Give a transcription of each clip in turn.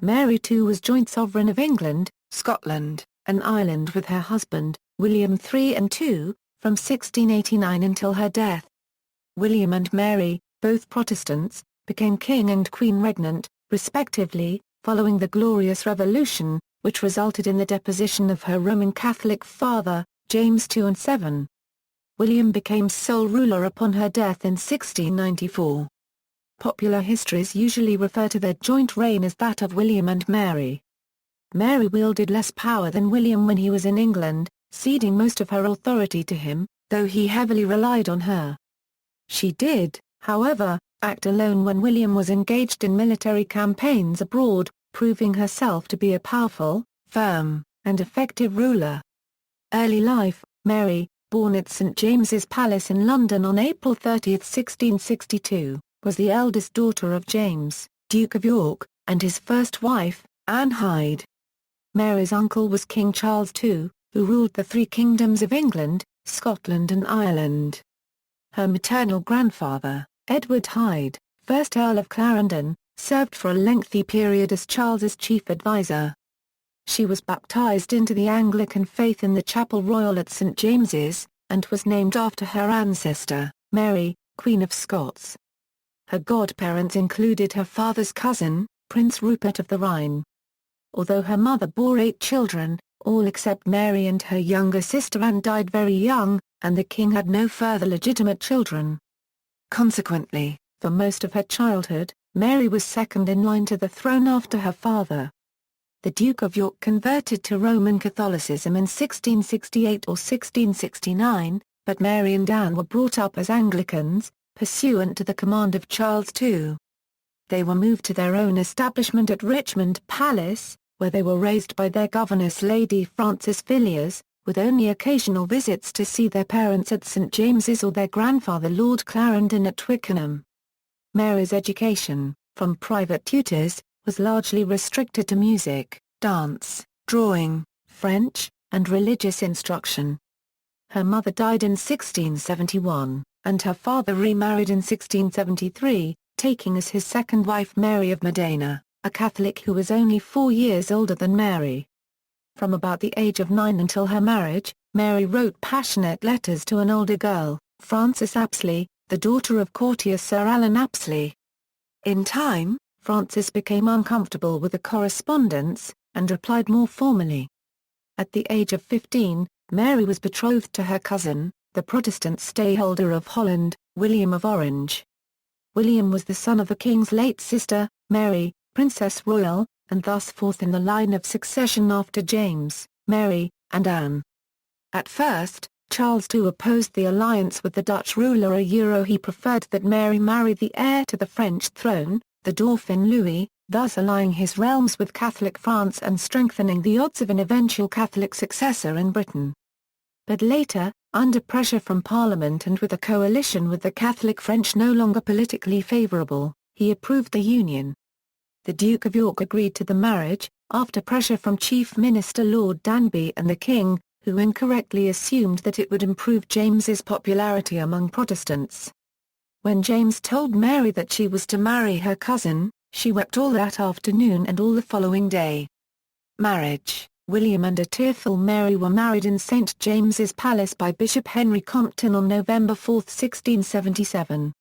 Mary too was joint sovereign of England, Scotland, and Ireland with her husband, William III and II, from 1689 until her death. William and Mary, both Protestants, became king and queen regnant, respectively, following the Glorious Revolution, which resulted in the deposition of her Roman Catholic father, James II and VII. William became sole ruler upon her death in 1694. Popular histories usually refer to their joint reign as that of William and Mary. Mary wielded less power than William when he was in England, ceding most of her authority to him, though he heavily relied on her. She did, however, act alone when William was engaged in military campaigns abroad, proving herself to be a powerful, firm, and effective ruler. Early life: Mary, born at St James's Palace in London on April 30, 1662, was the eldest daughter of James, Duke of York, and his first wife, Anne Hyde. Mary's uncle was King Charles II, who ruled the three kingdoms of England, Scotland and Ireland. Her maternal grandfather, Edward Hyde, 1st Earl of Clarendon, served for a lengthy period as Charles's chief advisor. She was baptized into the Anglican faith in the Chapel Royal at St James's, and was named after her ancestor, Mary, Queen of Scots. Her godparents included her father's cousin, Prince Rupert of the Rhine. Although her mother bore 8 children, all except Mary and her younger sister Anne died very young, and the king had no further legitimate children. Consequently, for most of her childhood, Mary was second in line to the throne after her father. The Duke of York converted to Roman Catholicism in 1668 or 1669, but Mary and Anne were brought up as Anglicans, pursuant to the command of Charles II. They were moved to their own establishment at Richmond Palace, where they were raised by their governess Lady Frances Villiers, with only occasional visits to see their parents at St James's or their grandfather Lord Clarendon at Twickenham. Mary's education, from private tutors, was largely restricted to music, dance, drawing, French, and religious instruction. Her mother died in 1671, and her father remarried in 1673, taking as his second wife Mary of Modena, a Catholic who was only 4 years older than Mary. From about the age of 9 until her marriage, Mary wrote passionate letters to an older girl, Frances Apsley, the daughter of courtier Sir Alan Apsley. In time, Frances became uncomfortable with the correspondence, and replied more formally. At the age of 15, Mary was betrothed to her cousin, the Protestant stayholder of Holland, William of Orange. William was the son of the king's late sister, Mary, Princess Royal, and thus fourth in the line of succession after James, Mary, and Anne. At first, Charles II opposed the alliance with the Dutch ruler. He preferred that Mary marry the heir to the French throne, the Dauphin Louis, thus allying his realms with Catholic France and strengthening the odds of an eventual Catholic successor in Britain. But later, under pressure from Parliament and with a coalition with the Catholic French no longer politically favourable, he approved the union. The Duke of York agreed to the marriage, after pressure from Chief Minister Lord Danby and the King, who incorrectly assumed that it would improve James's popularity among Protestants. When James told Mary that she was to marry her cousin, she wept all that afternoon and all the following day. Marriage: William and a tearful Mary were married in St James's Palace by Bishop Henry Compton on November 4, 1677.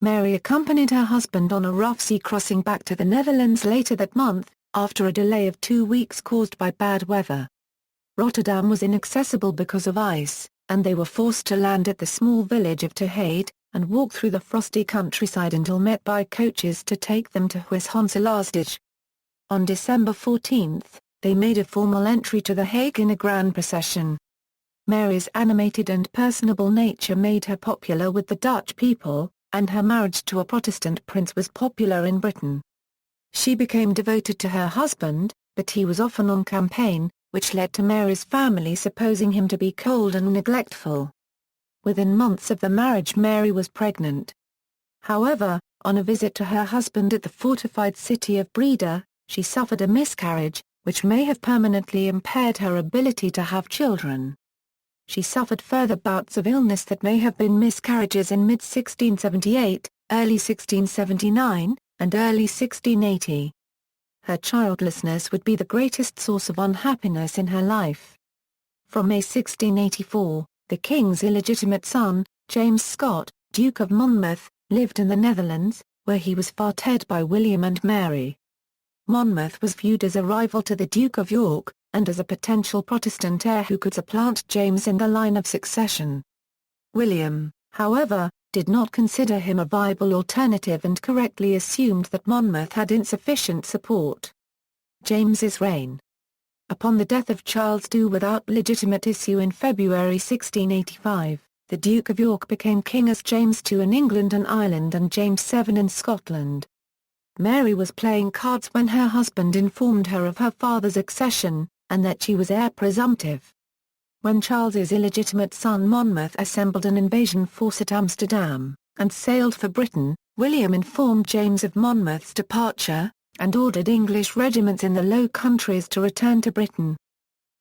Mary accompanied her husband on a rough sea crossing back to the Netherlands later that month, after a delay of 2 weeks caused by bad weather. Rotterdam was inaccessible because of ice, and they were forced to land at the small village of Terheide, and walk through the frosty countryside until met by coaches to take them to Huis-Hanselaarstede. On December 14, they made a formal entry to The Hague in a grand procession. Mary's animated and personable nature made her popular with the Dutch people, and her marriage to a Protestant prince was popular in Britain. She became devoted to her husband, but he was often on campaign, which led to Mary's family supposing him to be cold and neglectful. Within months of the marriage Mary was pregnant. However, on a visit to her husband at the fortified city of Breda, she suffered a miscarriage, which may have permanently impaired her ability to have children. She suffered further bouts of illness that may have been miscarriages in mid-1678, early 1679, and early 1680. her childlessness would be the greatest source of unhappiness in her life. From May 1684, the king's illegitimate son, James Scott, Duke of Monmouth, lived in the Netherlands, where he was feted by William and Mary. Monmouth was viewed as a rival to the Duke of York, and as a potential Protestant heir who could supplant James in the line of succession. William, however, did not consider him a viable alternative and correctly assumed that Monmouth had insufficient support. James's reign. Upon the death of Charles II without legitimate issue in February 1685, the Duke of York became king as James II in England and Ireland and James VII in Scotland. Mary was playing cards when her husband informed her of her father's accession, and that she was heir presumptive. When Charles's illegitimate son Monmouth assembled an invasion force at Amsterdam, and sailed for Britain, William informed James of Monmouth's departure, and ordered English regiments in the Low Countries to return to Britain.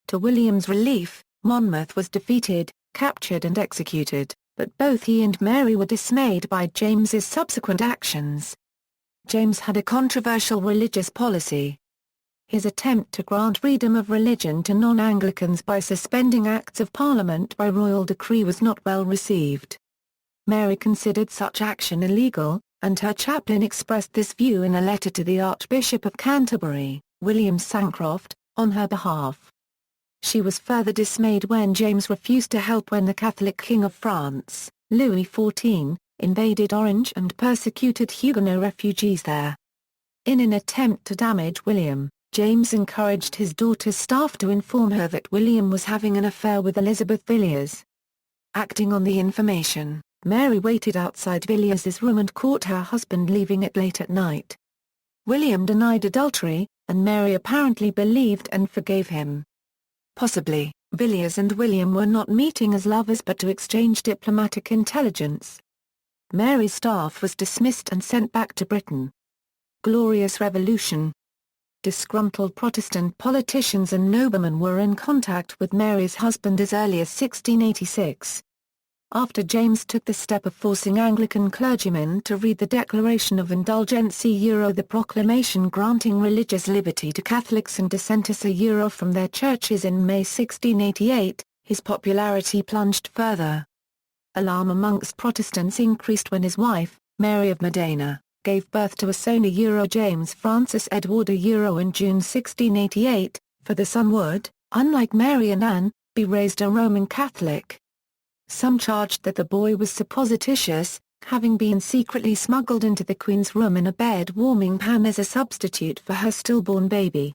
To William's relief, Monmouth was defeated, captured and executed, but both he and Mary were dismayed by James's subsequent actions. James had a controversial religious policy. His attempt to grant freedom of religion to non-Anglicans by suspending Acts of Parliament by royal decree was not well received. Mary considered such action illegal, and her chaplain expressed this view in a letter to the Archbishop of Canterbury, William Sancroft, on her behalf. She was further dismayed when James refused to help when the Catholic King of France, Louis XIV, invaded Orange and persecuted Huguenot refugees there. In an attempt to damage William, James encouraged his daughter's staff to inform her that William was having an affair with Elizabeth Villiers. Acting on the information, Mary waited outside Villiers' room and caught her husband leaving it late at night. William denied adultery, and Mary apparently believed and forgave him. Possibly, Villiers and William were not meeting as lovers but to exchange diplomatic intelligence. Mary's staff was dismissed and sent back to Britain. Glorious Revolution. Disgruntled Protestant politicians and noblemen were in contact with Mary's husband as early as 1686. After James took the step of forcing Anglican clergymen to read the Declaration of Indulgency the proclamation granting religious liberty to Catholics and dissenters from their churches in May 1688, his popularity plunged further. Alarm amongst Protestants increased when his wife, Mary of Modena, gave birth to a son James Francis Edward in June 1688, for the son would, unlike Mary and Anne, be raised a Roman Catholic. Some charged that the boy was supposititious, having been secretly smuggled into the Queen's room in a bed-warming pan as a substitute for her stillborn baby.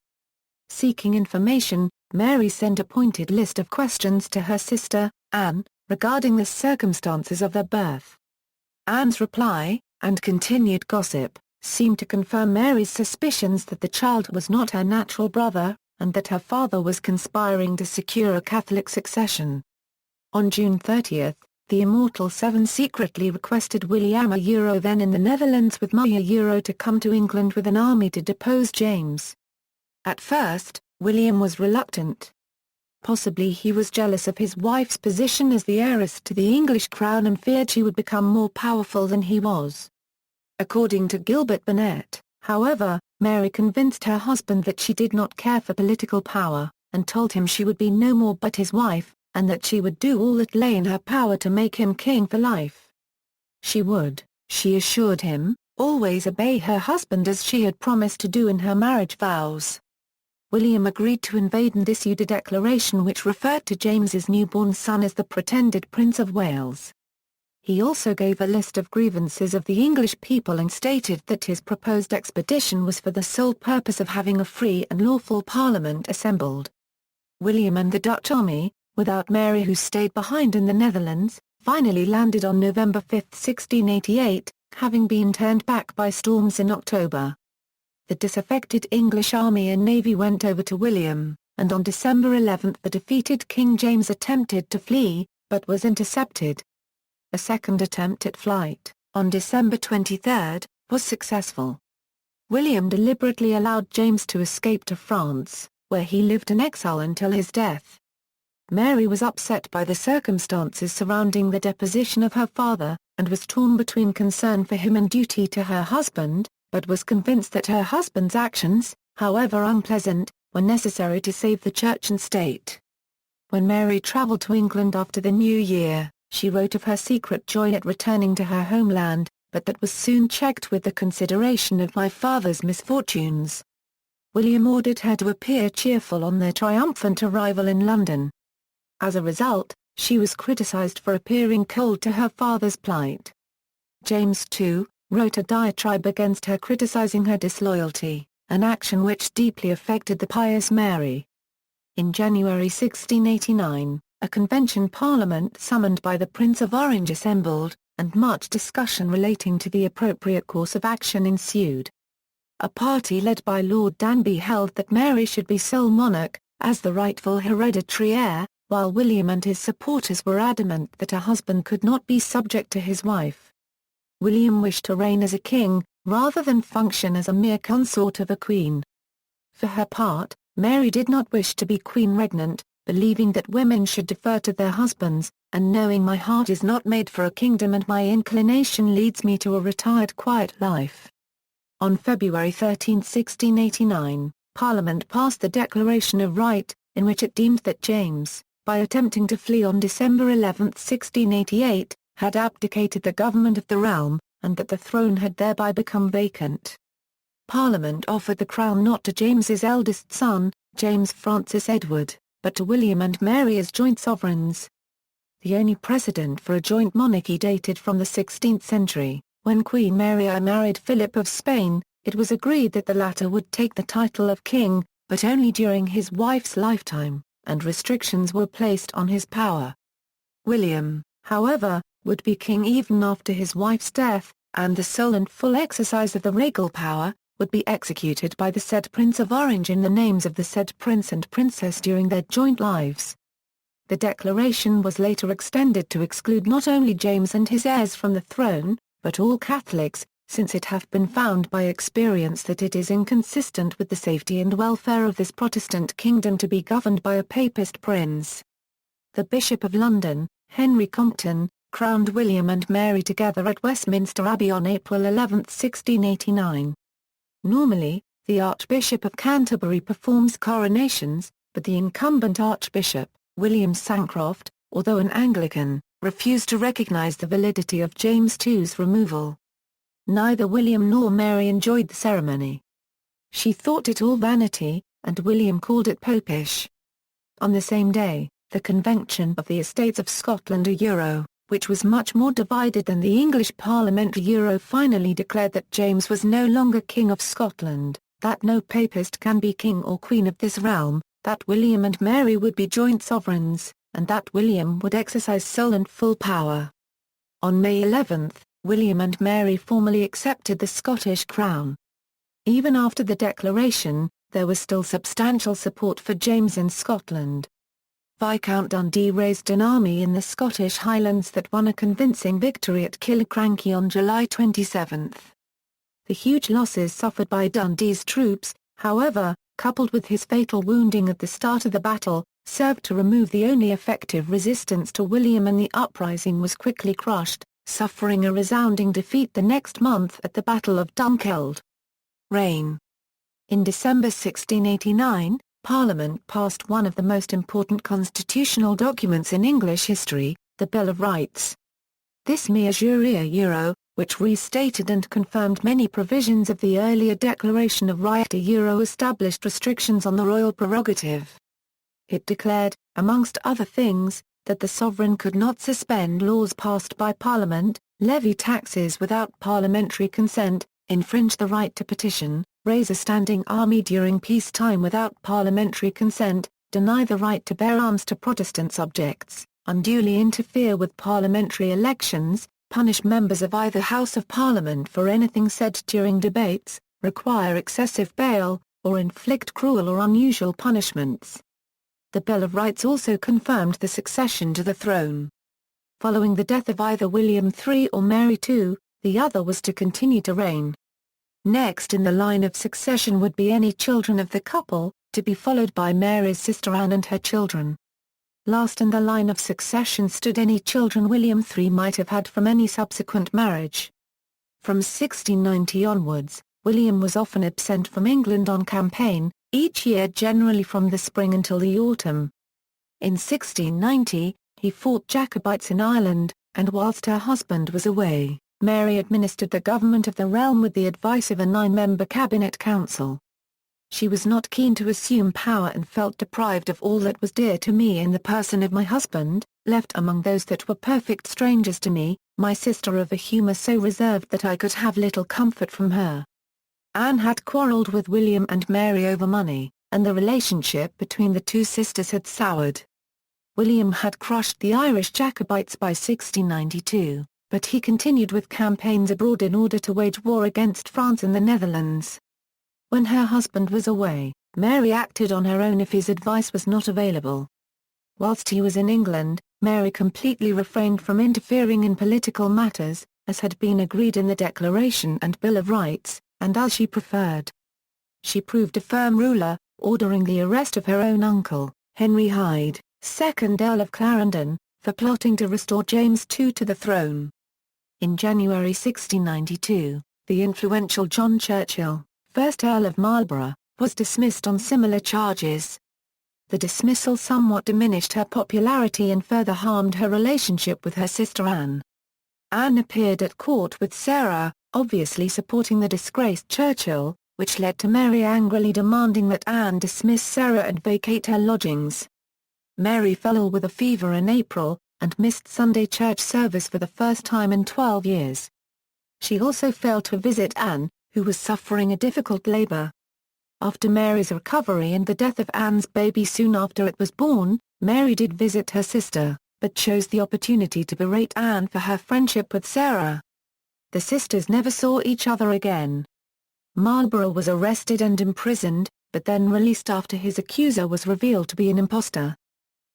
Seeking information, Mary sent a pointed list of questions to her sister, Anne, regarding the circumstances of their birth. Anne's reply, and continued gossip, seemed to confirm Mary's suspicions that the child was not her natural brother, and that her father was conspiring to secure a Catholic succession. On June 30, the Immortal Seven secretly requested William then in the Netherlands with Mary to come to England with an army to depose James. At first, William was reluctant. Possibly he was jealous of his wife's position as the heiress to the English crown and feared she would become more powerful than he was. According to Gilbert Burnet, however, Mary convinced her husband that she did not care for political power, and told him she would be no more but his wife, and that she would do all that lay in her power to make him king for life. She would, she assured him, always obey her husband as she had promised to do in her marriage vows. William agreed to invade and issued a declaration which referred to James's newborn son as the pretended Prince of Wales. He also gave a list of grievances of the English people and stated that his proposed expedition was for the sole purpose of having a free and lawful parliament assembled. William and the Dutch army, without Mary who stayed behind in the Netherlands, finally landed on November 5, 1688, having been turned back by storms in October. The disaffected English army and navy went over to William, and on December 11 the defeated King James attempted to flee, but was intercepted. A second attempt at flight, on December 23, was successful. William deliberately allowed James to escape to France, where he lived in exile until his death. Mary was upset by the circumstances surrounding the deposition of her father, and was torn between concern for him and duty to her husband, but was convinced that her husband's actions, however unpleasant, were necessary to save the church and state. When Mary travelled to England after the New Year, she wrote of her secret joy at returning to her homeland, but that was soon checked with the consideration of my father's misfortunes. William ordered her to appear cheerful on their triumphant arrival in London. As a result, she was criticised for appearing cold to her father's plight. James, too, wrote a diatribe against her criticising her disloyalty, an action which deeply affected the pious Mary. In January 1689, a convention parliament summoned by the Prince of Orange assembled, and much discussion relating to the appropriate course of action ensued. A party led by Lord Danby held that Mary should be sole monarch, as the rightful hereditary heir, while William and his supporters were adamant that a husband could not be subject to his wife. William wished to reign as a king, rather than function as a mere consort of a queen. For her part, Mary did not wish to be queen regnant, believing that women should defer to their husbands, and knowing my heart is not made for a kingdom and my inclination leads me to a retired quiet life. On February 13, 1689, Parliament passed the Declaration of Right, in which it deemed that James, by attempting to flee on December 11, 1688, had abdicated the government of the realm, and that the throne had thereby become vacant. Parliament offered the crown not to James's eldest son, James Francis Edward, but to William and Mary as joint sovereigns. The only precedent for a joint monarchy dated from the 16th century, when Queen Mary I married Philip of Spain. It was agreed that the latter would take the title of king, but only during his wife's lifetime, and restrictions were placed on his power. William, however, would be king even after his wife's death, and the sole and full exercise of the regal power would be executed by the said Prince of Orange in the names of the said prince and princess during their joint lives. The declaration was later extended to exclude not only James and his heirs from the throne, but all Catholics, since it hath been found by experience that it is inconsistent with the safety and welfare of this Protestant kingdom to be governed by a papist prince. The Bishop of London, Henry Compton, crowned William and Mary together at Westminster Abbey on April 11, 1689. Normally, the Archbishop of Canterbury performs coronations, but the incumbent Archbishop, William Sancroft, although an Anglican, refused to recognise the validity of James II's removal. Neither William nor Mary enjoyed the ceremony. She thought it all vanity, and William called it popish. On the same day, the Convention of the Estates of Scotland Euro, which was much more divided than the English parliamentary Euro, finally declared that James was no longer King of Scotland, that no papist can be king or queen of this realm, that William and Mary would be joint sovereigns, and that William would exercise sole and full power. On May 11, William and Mary formally accepted the Scottish crown. Even after the declaration, there was still substantial support for James in Scotland. Viscount Dundee raised an army in the Scottish Highlands that won a convincing victory at Killiecrankie on July 27. The huge losses suffered by Dundee's troops, however, coupled with his fatal wounding at the start of the battle, served to remove the only effective resistance to William, and the uprising was quickly crushed, suffering a resounding defeat the next month at the Battle of Dunkeld. Reign. In December 1689, Parliament passed one of the most important constitutional documents in English history, the Bill of Rights. This Mea Euro, which restated and confirmed many provisions of the earlier Declaration of Right Euro, established restrictions on the royal prerogative. It declared, amongst other things, that the sovereign could not suspend laws passed by Parliament, levy taxes without parliamentary consent, infringe the right to petition, raise a standing army during peacetime without parliamentary consent, deny the right to bear arms to Protestant subjects, unduly interfere with parliamentary elections, punish members of either House of Parliament for anything said during debates, require excessive bail, or inflict cruel or unusual punishments. The Bill of Rights also confirmed the succession to the throne. Following the death of either William III or Mary II, the other was to continue to reign. Next in the line of succession would be any children of the couple, to be followed by Mary's sister Anne and her children. Last in the line of succession stood any children William III might have had from any subsequent marriage. From 1690 onwards, William was often absent from England on campaign, each year generally from the spring until the autumn. In 1690, he fought Jacobites in Ireland, and whilst her husband was away, Mary administered the government of the realm with the advice of a 9-member cabinet council. She was not keen to assume power and felt deprived of all that was dear to me in the person of my husband, left among those that were perfect strangers to me, my sister of a humour so reserved that I could have little comfort from her. Anne had quarrelled with William and Mary over money, and the relationship between the two sisters had soured. William had crushed the Irish Jacobites by 1692, but he continued with campaigns abroad in order to wage war against France and the Netherlands. When her husband was away, Mary acted on her own if his advice was not available. Whilst he was in England, Mary completely refrained from interfering in political matters, as had been agreed in the Declaration and Bill of Rights, and as she preferred. She proved a firm ruler, ordering the arrest of her own uncle, Henry Hyde, 2nd Earl of Clarendon, for plotting to restore James II to the throne. In January 1692, the influential John Churchill, 1st Earl of Marlborough, was dismissed on similar charges. The dismissal somewhat diminished her popularity and further harmed her relationship with her sister Anne. Anne appeared at court with Sarah, obviously supporting the disgraced Churchill, which led to Mary angrily demanding that Anne dismiss Sarah and vacate her lodgings. Mary fell ill with a fever in April, and missed Sunday church service for the first time in 12 years. She also failed to visit Anne, who was suffering a difficult labour. After Mary's recovery and the death of Anne's baby soon after it was born, Mary did visit her sister, but chose the opportunity to berate Anne for her friendship with Sarah. The sisters never saw each other again. Marlborough was arrested and imprisoned, but then released after his accuser was revealed to be an impostor.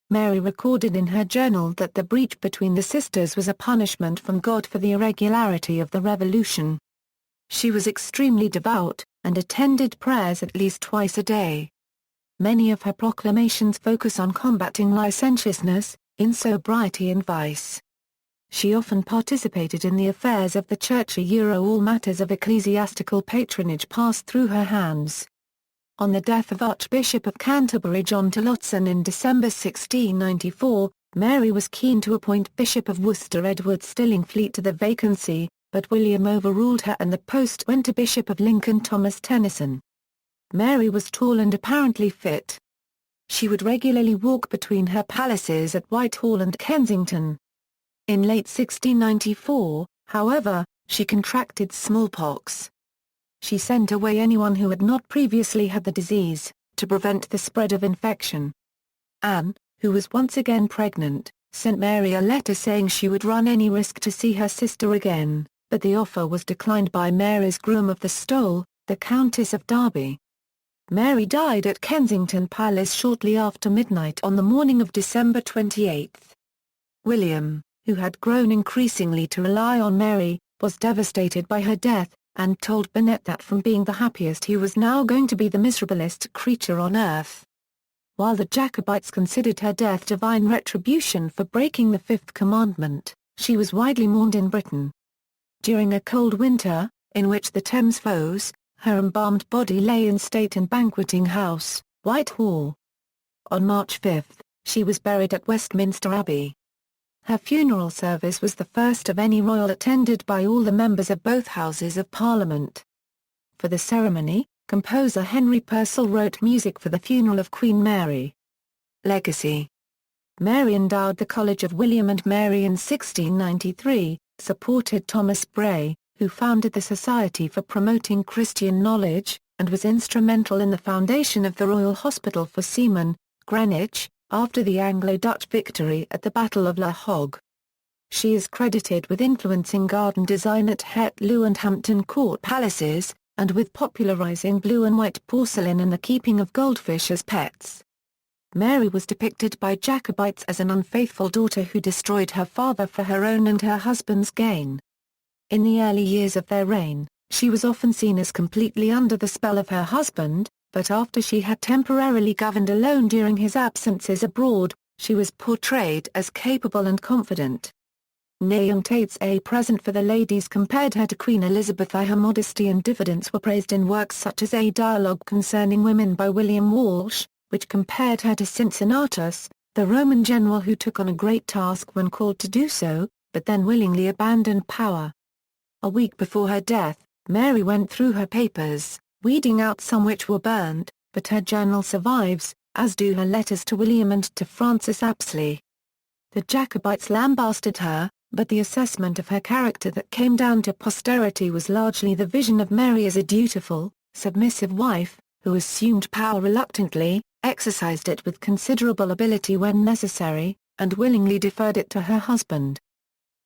Mary recorded in her journal that the breach between the sisters was a punishment from God for the irregularity of the revolution. She was extremely devout, and attended prayers at least twice a day. Many of her proclamations focus on combating licentiousness, insobriety and vice. She often participated in the affairs of the church. All matters of ecclesiastical patronage passed through her hands. On the death of Archbishop of Canterbury John Tillotson in December 1694, Mary was keen to appoint Bishop of Worcester Edward Stillingfleet to the vacancy, but William overruled her and the post went to Bishop of Lincoln Thomas Tennyson. Mary was tall and apparently fit. She would regularly walk between her palaces at Whitehall and Kensington. In late 1694, however, she contracted smallpox. She sent away anyone who had not previously had the disease, to prevent the spread of infection. Anne, who was once again pregnant, sent Mary a letter saying she would run any risk to see her sister again, but the offer was declined by Mary's groom of the stole, the Countess of Derby. Mary died at Kensington Palace shortly after midnight on the morning of December 28. William, who had grown increasingly to rely on Mary, was devastated by her death, and told Burnet that from being the happiest he was now going to be the miserablest creature on earth. While the Jacobites considered her death divine retribution for breaking the fifth commandment, she was widely mourned in Britain. During a cold winter, in which the Thames froze, her embalmed body lay in state in Banqueting House, Whitehall. On March 5, she was buried at Westminster Abbey. Her funeral service was the first of any royal attended by all the members of both Houses of Parliament. For the ceremony, composer Henry Purcell wrote music for the funeral of Queen Mary. Legacy. Mary endowed the College of William and Mary in 1693, supported Thomas Bray, who founded the Society for Promoting Christian Knowledge, and was instrumental in the foundation of the Royal Hospital for Seamen, Greenwich, after the Anglo-Dutch victory at the Battle of La Hogue. She is credited with influencing garden design at Het Loo and Hampton Court palaces, and with popularizing blue and white porcelain and the keeping of goldfish as pets. Mary was depicted by Jacobites as an unfaithful daughter who destroyed her father for her own and her husband's gain. In the early years of their reign, she was often seen as completely under the spell of her husband, but after she had temporarily governed alone during his absences abroad, she was portrayed as capable and confident. Young Tate's A Present for the Ladies compared her to Queen Elizabeth I. Her modesty and diffidence were praised in works such as A Dialogue Concerning Women by William Walsh, which compared her to Cincinnatus, the Roman general who took on a great task when called to do so, but then willingly abandoned power. A week before her death, Mary went through her papers, weeding out some which were burnt, but her journal survives, as do her letters to William and to Francis Apsley. The Jacobites lambasted her, but the assessment of her character that came down to posterity was largely the vision of Mary as a dutiful, submissive wife, who assumed power reluctantly, exercised it with considerable ability when necessary, and willingly deferred it to her husband.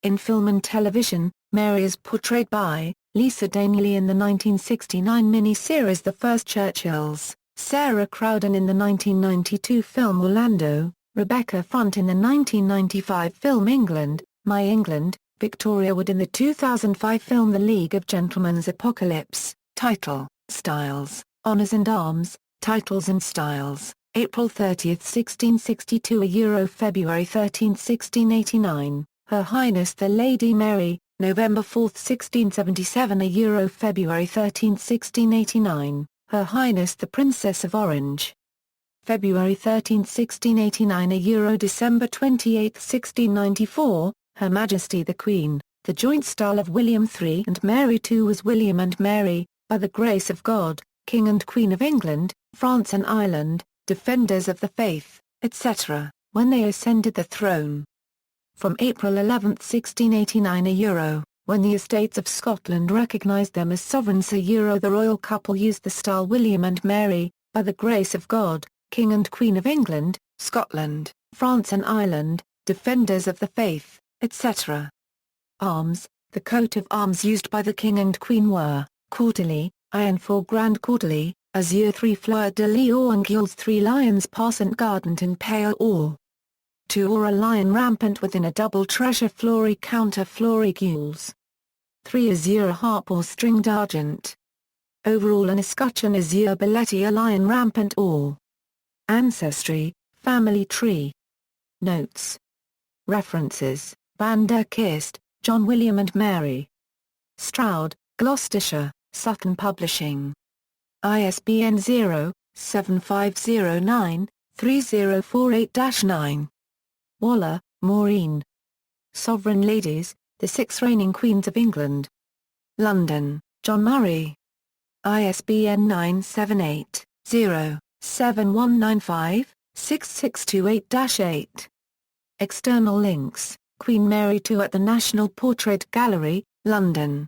In film and television, Mary is portrayed by Lisa Danieli in the 1969 miniseries The First Churchills, Sarah Crowden in the 1992 film Orlando, Rebecca Front in the 1995 film England, My England, Victoria Wood in the 2005 film The League of Gentlemen's Apocalypse. Title, Styles, Honours and Arms, Titles and Styles, April 30, 1662 February 13, 1689, Her Highness the Lady Mary, November 4, 1677 February 13, 1689, Her Highness the Princess of Orange. February 13, 1689 December 28, 1694, Her Majesty the Queen, the joint style of William III and Mary II was William and Mary, by the grace of God, King and Queen of England, France and Ireland, defenders of the faith, etc., when they ascended the throne. From April 11, 1689 when the Estates of Scotland recognised them as sovereigns the royal couple used the style William and Mary, by the grace of God, King and Queen of England, Scotland, France and Ireland, defenders of the faith, etc. Arms. The coat of arms used by the King and Queen were, quarterly, iron 4 grand quarterly, azure 3 fleur de lis or and gules 3 lions passant gardant in pale or 2 or a lion rampant within a double treasure flory counter flory gules. 3 azure harp or stringed argent. Overall an escutcheon azure belletti a lion rampant or. Ancestry, family tree. Notes. References, Van der Kist, John William and Mary. Stroud, Gloucestershire, Sutton Publishing. ISBN 0-7509-3048-9. Waller, Maureen. Sovereign Ladies, the Six Reigning Queens of England. London, John Murray. ISBN 978-0-7195-6628-8. External links, Queen Mary II at the National Portrait Gallery, London.